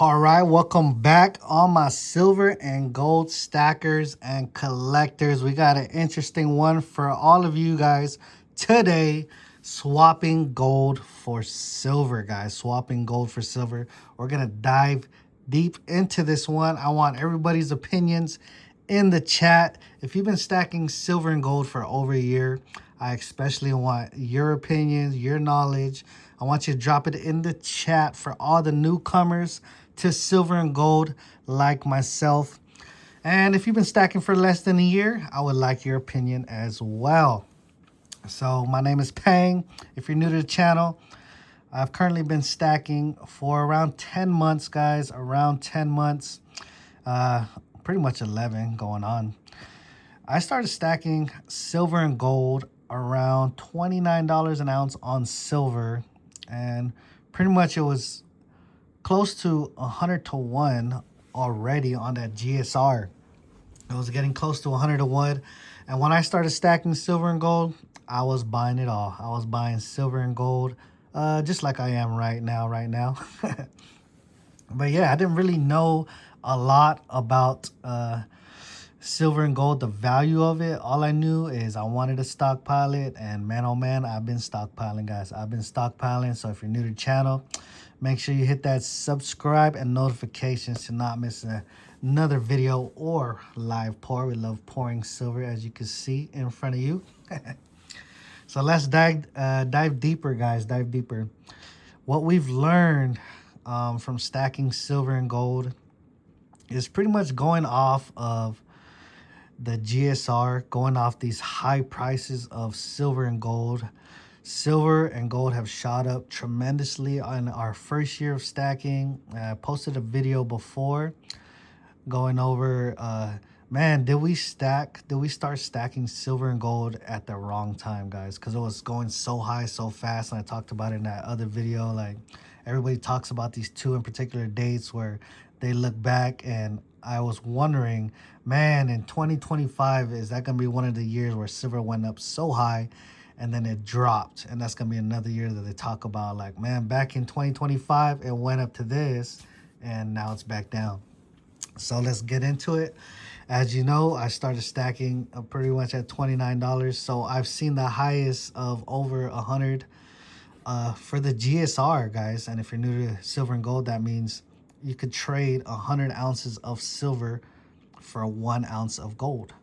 All right, welcome back, all my silver and gold stackers and collectors. We got an interesting one for all of you guys today. Swapping gold for silver, guys. Swapping gold for silver. We're going to dive deep into this one. I want everybody's opinions in the chat. If you've been stacking silver and gold for over a year, I especially want your opinions, your knowledge. I want you to drop it in the chat for all the newcomers to silver and gold like myself. And if you've been stacking for less than a year, I would like your opinion as well. So my name is Pang. If you're new to the channel, I've currently been stacking for around 10 months, guys. Around 10 months. Pretty much 11 going on. I started stacking silver and gold around $29 an ounce on silver. And pretty much it was close to 100 to 1 already on that GSR. It was getting close to 100 to 1. And when I started stacking silver and gold, I was buying it all. I was buying silver and gold just like I am right now. But yeah, I didn't really know a lot about silver and gold, the value of it. All I knew is I wanted to stockpile it, and man, oh man, I've been stockpiling, guys. I've been stockpiling. So if you're new to the channel, make sure you hit that subscribe and notifications to not miss another video or live pour. We love pouring silver, as you can see in front of you. So let's dive deeper, guys. Dive deeper. What we've learned from stacking silver and gold is pretty much going off of the GSR, going off these high prices of silver and gold. Silver and gold have shot up tremendously on our first year of stacking. I posted a video before going over, man, did we start stacking silver and gold at the wrong time, guys? Because it was going so high so fast. And I talked about it in that other video. Like, everybody talks about these two in particular dates where they look back, and I was wondering, man, in 2025, is that going to be one of the years where silver went up so high and then it dropped? And that's going to be another year that they talk about, like, man, back in 2025, it went up to this and now it's back down. So let's get into it. As you know, I started stacking pretty much at $29. So I've seen the highest of over 100 for the GSR, guys. And if you're new to silver and gold, that means you could trade 100 ounces of silver for 1 ounce of gold.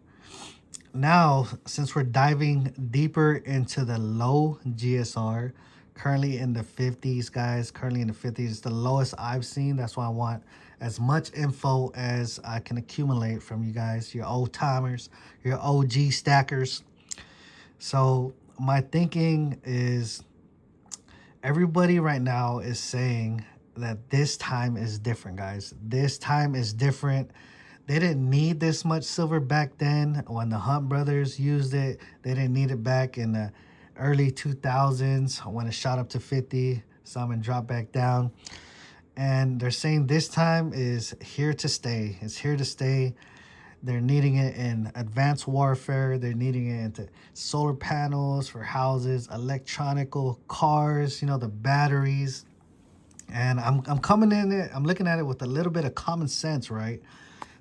Now, since we're diving deeper into the low GSR, currently in the 50s, guys, currently in the 50s, it's the lowest I've seen. That's why I want as much info as I can accumulate from you guys, your old timers, your OG stackers. So my thinking is everybody right now is saying that this time is different, guys. This time is different. They didn't need this much silver back then when the Hunt brothers used it. They didn't need it back in the early 2000s when it shot up to 50. Some and dropped back down. And they're saying this time is here to stay. It's here to stay. They're needing it in advanced warfare. They're needing it into solar panels for houses, electronical cars, you know, the batteries. And I'm coming in it. I'm looking at it with a little bit of common sense, right?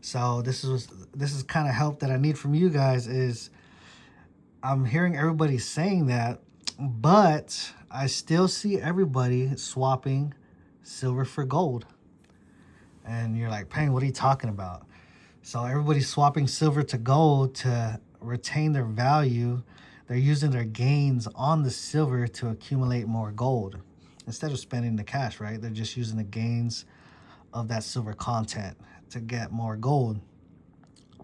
So this is kind of help that I need from you guys. Is I'm hearing everybody saying that, but I still see everybody swapping silver for gold. And you're like, Payne, what are you talking about? So everybody's swapping silver to gold to retain their value. They're using their gains on the silver to accumulate more gold instead of spending the cash, right? They're just using the gains of that silver content to get more gold.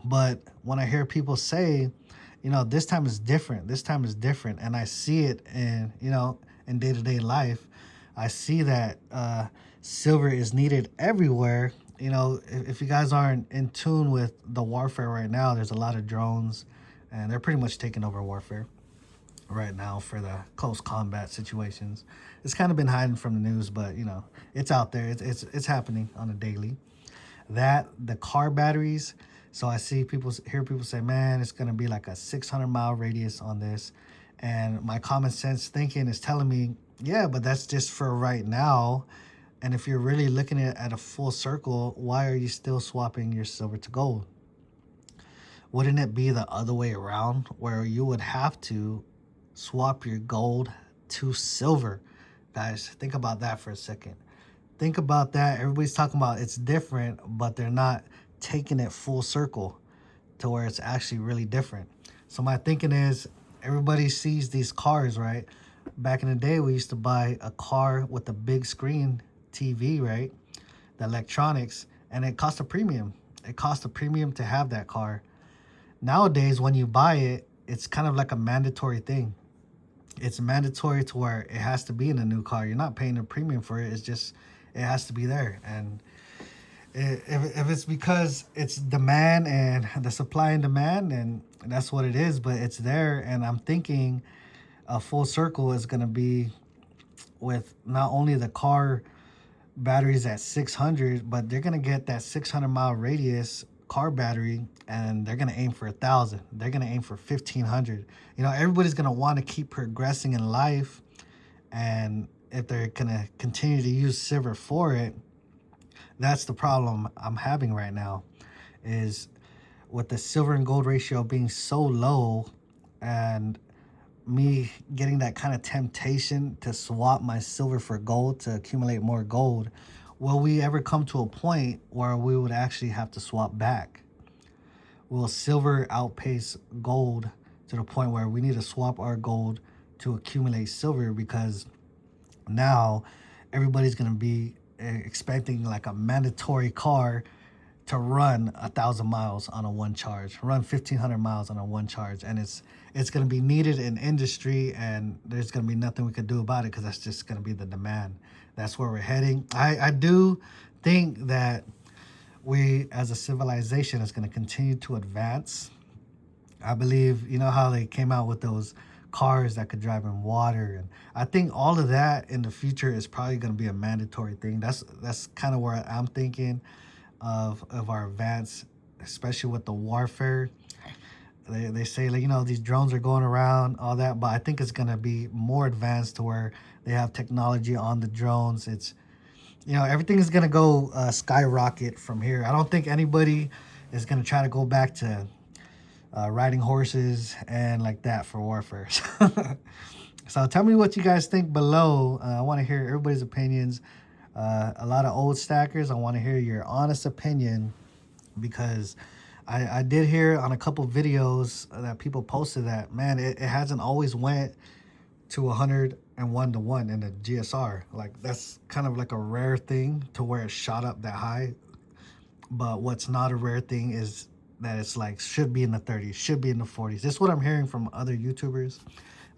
But when I hear people say, you know, this time is different, and I see it in, you know, in day-to-day life, I see that silver is needed everywhere. You know, if you guys aren't in tune with the warfare right now, there's a lot of drones, and they're pretty much taking over warfare right now for the close combat situations. It's kind of been hiding from the news, but, you know, it's out there. It's happening on a daily. That, the car batteries. So I hear people say, man, it's going to be like a 600-mile radius on this. And my common sense thinking is telling me, yeah, but that's just for right now. And if you're really looking at a full circle, why are you still swapping your silver to gold? Wouldn't it be the other way around where you would have to swap your gold to silver? Guys, think about that for a second. Think about that. Everybody's talking about it's different, but they're not taking it full circle to where it's actually really different. So my thinking is everybody sees these cars, right? Back in the day, we used to buy a car with a big screen TV, right? The electronics, and it cost a premium. It cost a premium to have that car. Nowadays, when you buy it, it's kind of like a mandatory thing. It's mandatory to where it has to be in a new car. You're not paying a premium for it. It's just, it has to be there. And if it's because it's demand and the supply and demand, and that's what it is, but it's there. And I'm thinking a full circle is going to be with not only the car batteries at 600, but they're going to get that 600-mile radius car battery, and they're going to aim for 1,000. They're going to aim for 1,500. You know, everybody's going to want to keep progressing in life, and if they're going to continue to use silver for it, that's the problem I'm having right now, is with the silver and gold ratio being so low, and me getting that kind of temptation to swap my silver for gold to accumulate more gold. Will we ever come to a point where we would actually have to swap back? Will silver outpace gold to the point where we need to swap our gold to accumulate silver? Because now everybody's going to be expecting like a mandatory car to run 1,000 miles on a one charge, run 1,500 miles on a one charge, and it's going to be needed in industry, and there's going to be nothing we could do about it because that's just going to be the demand. That's where we're heading. I do think that we as a civilization is going to continue to advance. I believe, you know how they came out with those cars that could drive in water, and I think all of that in the future is probably going to be a mandatory thing. That's kind of where I'm thinking of our advance, especially with the warfare. They say, like, you know, these drones are going around, all that, but I think it's going to be more advanced to where they have technology on the drones. It's, you know, everything is going to go skyrocket from here. I don't think anybody is going to try to go back to riding horses and like that for warfare. So tell me what you guys think below. I want to hear everybody's opinions. A lot of old stackers, I want to hear your honest opinion, because I did hear on a couple videos that people posted that, man, it hasn't always went to 101 to 1 in the GSR. Like, that's kind of like a rare thing to where it shot up that high. But what's not a rare thing is that it's like should be in the 30s, should be in the 40s. This is what I'm hearing from other YouTubers.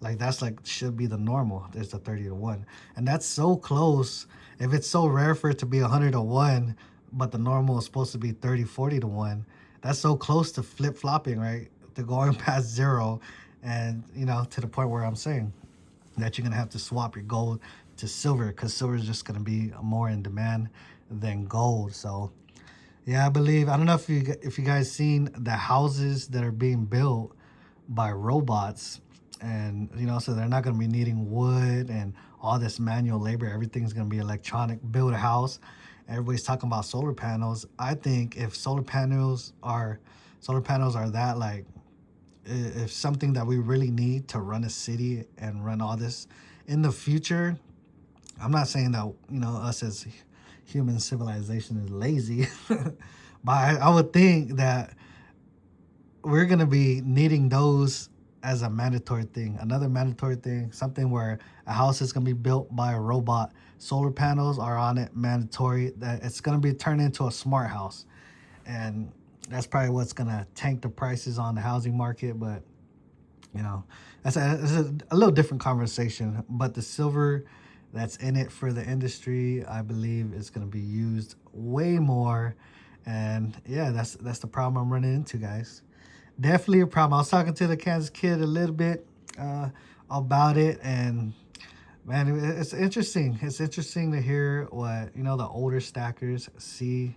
Like, that's like should be the normal. There's the 30 to 1. And that's so close. If it's so rare for it to be 100 to 1, but the normal is supposed to be 30, 40 to 1, that's so close to flip-flopping, right? To going past zero, and, you know, to the point where I'm saying that you're going to have to swap your gold to silver, because silver is just going to be more in demand than gold. So, yeah, I believe, I don't know if you guys seen the houses that are being built by robots, and, you know, so they're not going to be needing wood and all this manual labor. Everything's going to be electronic. Build a house. Everybody's talking about solar panels. I think if solar panels are that, like, if something that we really need to run a city and run all this in the future, I'm not saying that, you know, us as human civilization is lazy, but I would think that we're going to be needing those as a mandatory thing. Another mandatory thing, something where a house is going to be built by a robot. Solar panels are on it, mandatory. That it's going to be turned into a smart house. And that's probably what's going to tank the prices on the housing market. But, you know, that's a little different conversation. But the silver that's in it for the industry, I believe, is going to be used way more. And yeah, that's the problem I'm running into, guys. Definitely a problem. I was talking to the Kansas kid a little bit about it, and man, it's interesting. It's interesting to hear what, you know, the older stackers see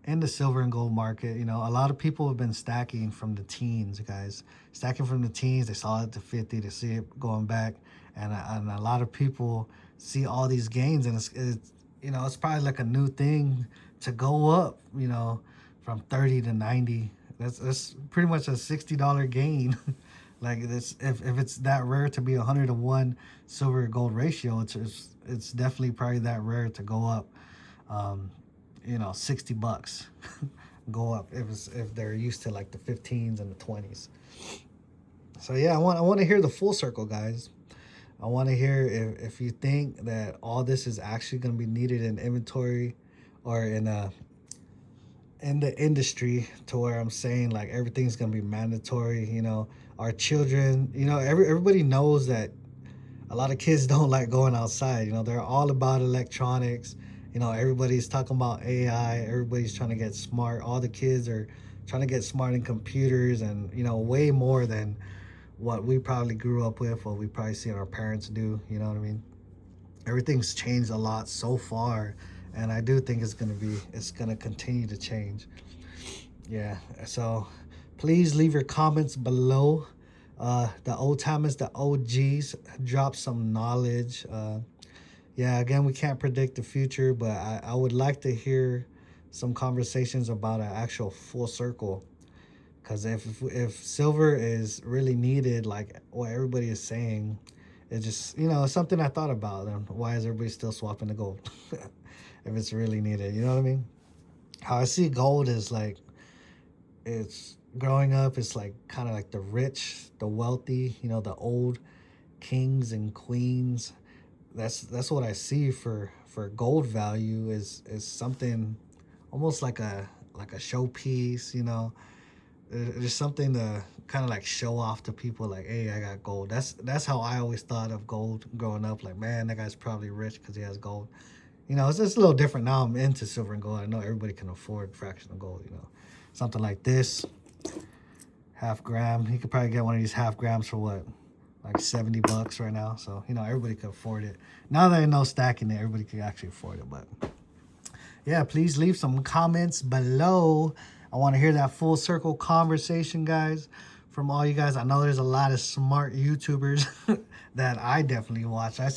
in the silver and gold market. You know, a lot of people have been stacking from the teens, guys. Stacking from the teens. They saw it to 50. They see it going back, and a lot of people see all these gains, and you know, it's probably like a new thing to go up, you know, from 30 to 90. That's pretty much a $60 gain. Like this, if it's that rare to be 100 to 1 silver to gold ratio, it's definitely probably that rare to go up. Um, you know, $60 go up if they're used to like the 15s and the 20s. So yeah, I want to hear the full circle, guys. I want to hear if you think that all this is actually going to be needed in inventory or in the industry, to where I'm saying like everything's going to be mandatory. You know, our children, you know, everybody knows that a lot of kids don't like going outside. You know, they're all about electronics. You know, everybody's talking about AI. Everybody's trying to get smart. All the kids are trying to get smart in computers, and you know, way more than what we probably grew up with, what we probably seen our parents do. You know what I mean? Everything's changed a lot so far, and I do think it's gonna continue to change. Yeah. So please leave your comments below. The old timers, the OGs, drop some knowledge. Yeah, again, we can't predict the future, but I would like to hear some conversations about an actual full circle. Because if silver is really needed, like what everybody is saying, it's just, you know, something I thought about. And why is everybody still swapping the gold if it's really needed? You know what I mean? How I see gold is like, it's growing up, it's like kind of like the rich, the wealthy, you know, the old kings and queens. That's what I see for gold value is something almost like a showpiece, you know. There's something to kind of like show off to people, like, hey, I got gold. That's how I always thought of gold growing up. Like, man, that guy's probably rich because he has gold. You know, it's just a little different now. I'm into silver and gold. I know everybody can afford fractional gold. You know, something like this, half gram. You could probably get one of these half grams for what, like $70 right now. So you know, everybody could afford it. Now that I know stacking it, everybody could actually afford it. But yeah, please leave some comments below. I want to hear that full circle conversation, guys, from all you guys. I know there's a lot of smart YouTubers that I definitely watch. I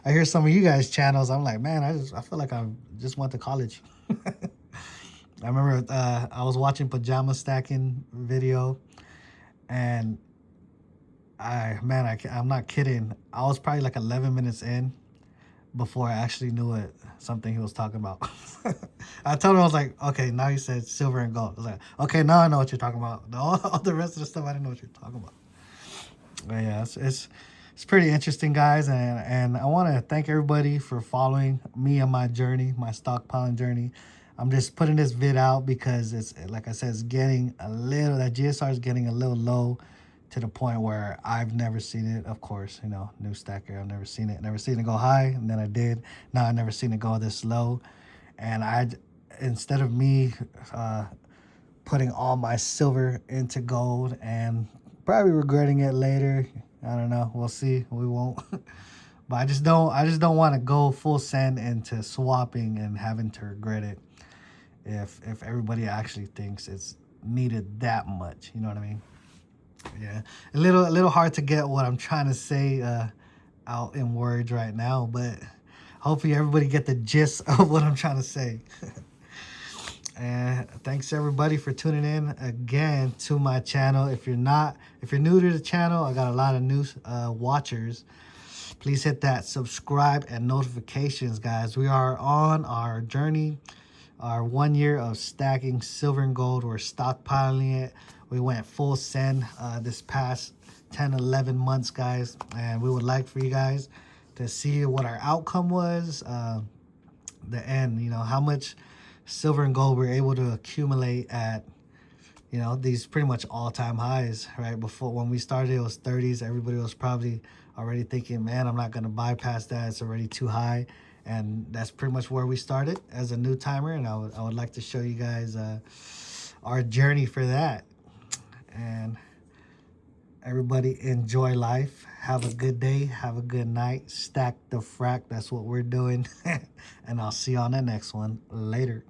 hear some of you guys' channels. I'm like, man, I feel like I just went to college. I remember I was watching pajama stacking video, and I'm not kidding. I was probably like 11 minutes in before I actually knew it, something he was talking about. I told him, I was like, okay, now you said silver and gold. I was like, okay, now I know what you're talking about. All the rest of the stuff, I didn't know what you're talking about. But yeah, it's pretty interesting, guys. And I want to thank everybody for following me on my journey, my stockpiling journey. I'm just putting this vid out because it's, like I said, it's getting that GSR is getting a little low, to the point where I've never seen it. Of course, you know, new stacker, I've never seen it. Never seen it go high, and then I did. Now I've never seen it go this low. And instead of me putting all my silver into gold and probably regretting it later, I don't know. We'll see. We won't. But I just don't want to go full send into swapping and having to regret it if everybody actually thinks it's needed that much. You know what I mean? Yeah, a little hard to get what I'm trying to say out in words right now, but hopefully everybody get the gist of what I'm trying to say. And thanks everybody for tuning in again to my channel. If you're new to the channel, I got a lot of new watchers. Please hit that subscribe and notifications, guys. We are on our journey, our 1 year of stacking silver and gold. We're stockpiling it. We went full send this past 10, 11 months, guys. And we would like for you guys to see what our outcome was, the end, you know, how much silver and gold we're able to accumulate at, you know, these pretty much all-time highs, right? Before, when we started, it was 30s. Everybody was probably already thinking, man, I'm not going to bypass that. It's already too high. And that's pretty much where we started as a new timer. And I would like to show you guys our journey for that. And everybody enjoy life. Have a good day. Have a good night. Stack the frack. That's what we're doing. And I'll see you on the next one. Later.